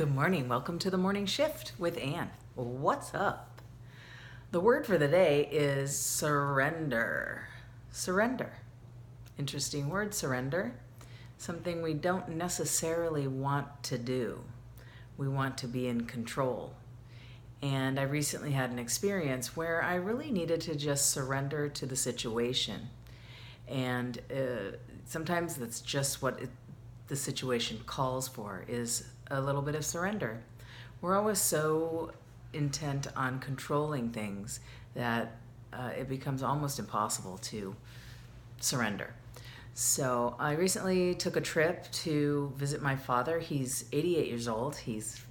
Good morning. Welcome to the morning shift with Ann. What's up? The word for the day is surrender. Surrender. Interesting word, surrender. Something we don't necessarily want to do. We want to be in control. And I recently had an experience where I really needed to just surrender to the situation. And sometimes that's just what the situation calls for, is a little bit of surrender. We're always so intent on controlling things that it becomes almost impossible to surrender. So I recently took a trip to visit my father. He's 88 years old. He's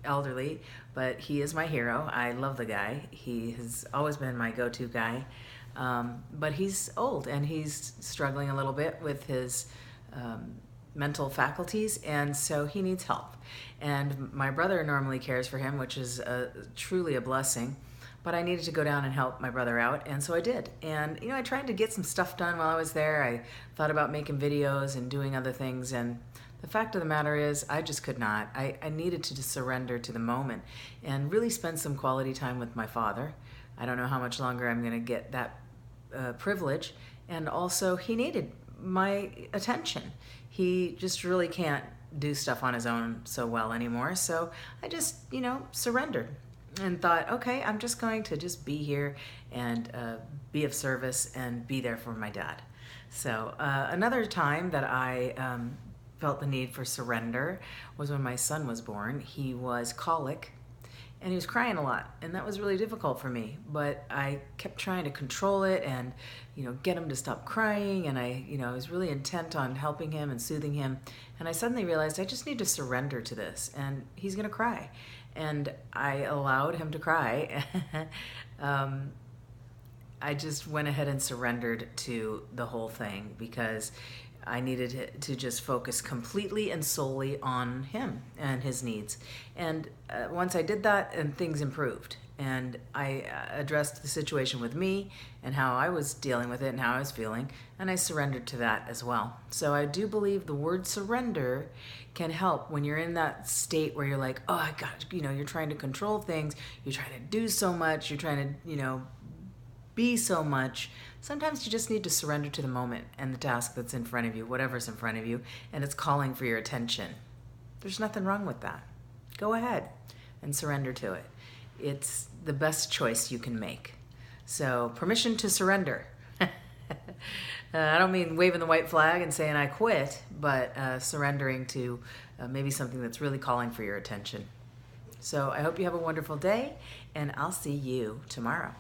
elderly, but he is my hero. I love the guy. He has always been my go-to guy. But he's old and he's struggling a little bit with his mental faculties, and so he needs help. And my brother normally cares for him, which is truly a blessing, but I needed to go down and help my brother out, and so I did. And I tried to get some stuff done while I was there. I thought about making videos and doing other things, and the fact of the matter is I just could not. I needed to just surrender to the moment and really spend some quality time with my father. I don't know how much longer I'm going to get that privilege, and also he needed my attention. He just really can't do stuff on his own so well anymore. So I just, surrendered and thought, okay, I'm just going to just be here and be of service and be there for my dad. So another time that I felt the need for surrender was when my son was born. He was colic and he was crying a lot, and that was really difficult for me, but I kept trying to control it and get him to stop crying, and I was really intent on helping him and soothing him, and I suddenly realized I just need to surrender to this, and he's gonna cry, and I allowed him to cry. I just went ahead and surrendered to the whole thing because I needed to just focus completely and solely on him and his needs. And once I did that, and things improved. And I addressed the situation with me and how I was dealing with it and how I was feeling, and I surrendered to that as well. So I do believe the word surrender can help when you're in that state where you're like, oh, I got, you're trying to control things, you're trying to do so much, you're trying to, be so much. Sometimes you just need to surrender to the moment and the task that's in front of you, whatever's in front of you, and it's calling for your attention. There's nothing wrong with that. Go ahead and surrender to it. It's the best choice you can make. So, permission to surrender. I don't mean waving the white flag and saying I quit, but surrendering to maybe something that's really calling for your attention. So I hope you have a wonderful day, and I'll see you tomorrow.